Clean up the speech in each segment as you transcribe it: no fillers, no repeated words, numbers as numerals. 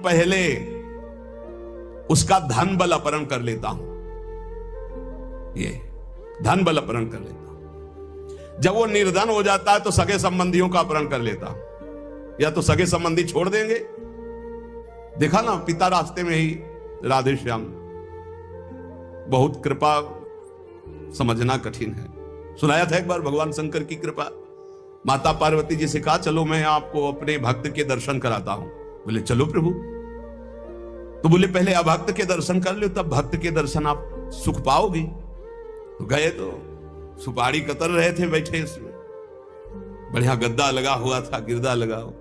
पहले उसका धन बल अपहरण कर लेता हूं। ये धन बल अपहरण कर लेता हूं। जब वो निर्धन हो जाता है तो सगे संबंधियों का अपहरण कर लेता हूं। या तो सगे संबंधी छोड़ देंगे, देखा ना पिता रास्ते में ही राधे श्याम। बहुत कृपा समझना कठिन है। सुनाया था एक बार भगवान शंकर की कृपा। माता पार्वती जी से कहा चलो मैं आपको अपने भक्त के दर्शन कराता हूं। बोले चलो प्रभु। तो बोले पहले अभक्त के दर्शन कर लो, तब भक्त के दर्शन आप सुख पाओगे। तो गए तो सुपारी कतर रहे थे बैठे, इसमें बढ़िया गद्दा लगा हुआ था, गिरदा लगा हुआ,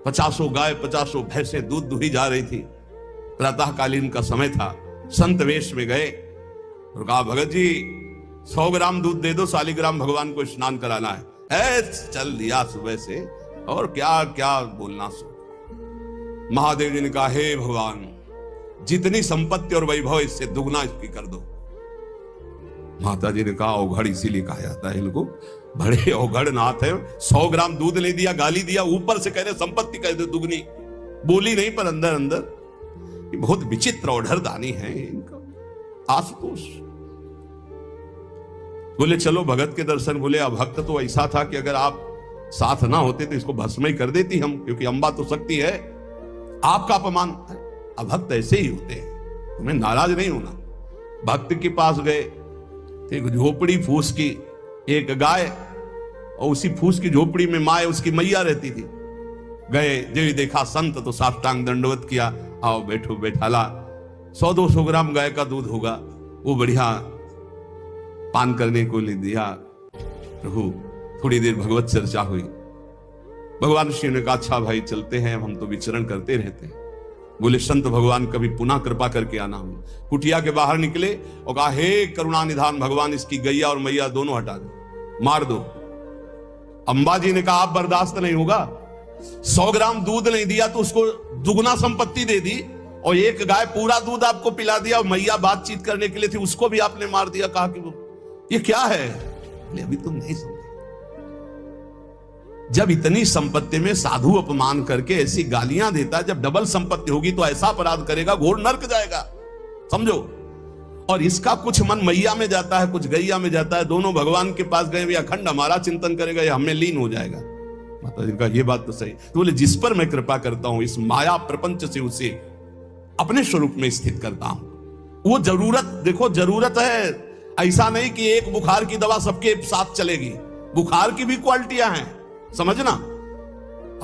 50 गाय 50 भैंसे दूध दुही जा रही थी। प्रातःकालीन का समय था। संत वेश में गए और कहा भगत जी 100 ग्राम दूध दे दो, शालिग्राम भगवान को स्नान कराना है। चल दिया सुबह से, और क्या क्या बोलना सो। महादेव जी ने कहा हे भगवान, जितनी संपत्ति और वैभव इससे दुगना इसकी कर दो। माता जी ने कहा औघड़ इसीलिए कहा जाता है इनको, बड़े औघड़ नाथ है। 100 ग्राम दूध ले दिया, गाली दिया, ऊपर से कह रहे संपत्ति कह दो दुगनी। बोली नहीं पर अंदर अंदर बहुत विचित्र औढ़र दानी है इनका। आशुतोष बोले चलो भगत के दर्शन। बोले अभक्त तो ऐसा था कि अगर आप साथ ना होते तो इसको भस्म ही कर देती हम, क्योंकि अंबा तो शक्ति है। आपका अपमान। अभक्त ऐसे ही होते हैं, तुम्हें नाराज नहीं होना। भक्त के पास गए, एक झोपड़ी फूस की, एक गाय, और उसी फूस की झोपड़ी में माँ उसकी मैया रहती थी। गए जो देखा संत तो साष्टांग दंडवत किया, आओ बैठो बैठाला। 100-200 ग्राम गाय का दूध होगा, वो बढ़िया पान करने को ले दिया। प्रभु थोड़ी देर भगवत चर्चा हुई। भगवान शिव ने कहा अच्छा भाई चलते हैं, हम तो विचरण करते रहते हैं। बोले संत भगवान कभी पुनः कृपा करके आना। हम कुटिया के बाहर निकले और कहा हे करुणा निधान भगवान, इसकी गैया और मैया दोनों हटा दो, मार दो। अंबा जी ने कहा आप बर्दाश्त नहीं होगा। 100 ग्राम दूध नहीं दिया तो उसको दुगना संपत्ति दे दी, और एक गाय पूरा दूध आपको पिला दिया, और मैया बातचीत करने के लिए थी उसको भी आपने मार दिया। कहा कि ये क्या है? अभी तुम नहीं समझे। जब इतनी संपत्ति में साधु अपमान करके ऐसी गालियां देता है, जब डबल संपत्ति होगी तो ऐसा अपराध करेगा घोर नर्क जाएगा, समझो। और इसका कुछ मन मैया में जाता है, कुछ गैया में जाता है। दोनों भगवान के पास गए, भी अखंड हमारा चिंतन करेगा या हमें लीन हो जाएगा। माता जी का ये बात तो सही। तो बोले जिस पर मैं कृपा करता हूं, इस माया प्रपंच से उसे अपने स्वरूप में स्थित करता हूं। वो जरूरत देखो, जरूरत है। ऐसा नहीं कि एक बुखार की दवा सबके साथ चलेगी। बुखार की भी क्वालिटियां हैं, समझना।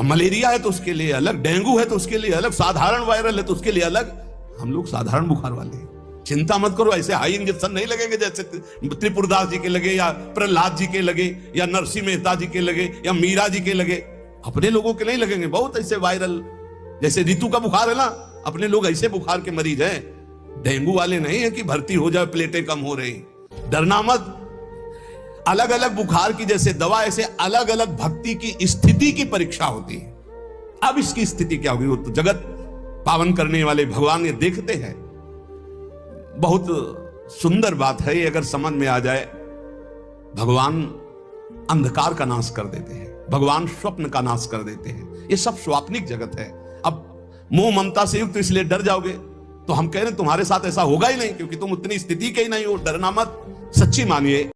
मलेरिया है तो उसके लिए अलग, डेंगू है तो उसके लिए अलग, साधारण वायरल है तो उसके लिए अलग। हम लोग साधारण बुखार वाले हैं, चिंता मत करो। ऐसे हाई इंजेक्शन नहीं लगेंगे जैसे त्रिपुरदास जी के लगे, या प्रहलाद जी के लगे, या नरसिंह मेहता जी के लगे, या मीरा जी के लगे। अपने लोगों के नहीं लगेंगे। बहुत ऐसे वायरल, जैसे ऋतु का बुखार है ना, अपने लोग ऐसे बुखार के मरीज हैं। डेंगू वाले नहीं है कि भर्ती हो जाए, प्लेटें कम हो रही। डरना मत। अलग अलग बुखार की जैसे दवा, ऐसे अलग अलग भक्ति की स्थिति की परीक्षा होती है। अब इसकी स्थिति क्या होगी, वो तो जगत पावन करने वाले भगवान ये देखते हैं। बहुत सुंदर बात है ये, अगर समझ में आ जाए। भगवान अंधकार का नाश कर देते हैं, भगवान स्वप्न का नाश कर देते हैं। ये सब स्वाप्निक जगत है। अब मोह ममता से युक्त इसलिए डर जाओगे, तो हम कह रहे हैं तुम्हारे साथ ऐसा होगा ही नहीं, क्योंकि तुम उतनी स्थिति के ही नहीं हो। डरना मत, सच्ची मानिए।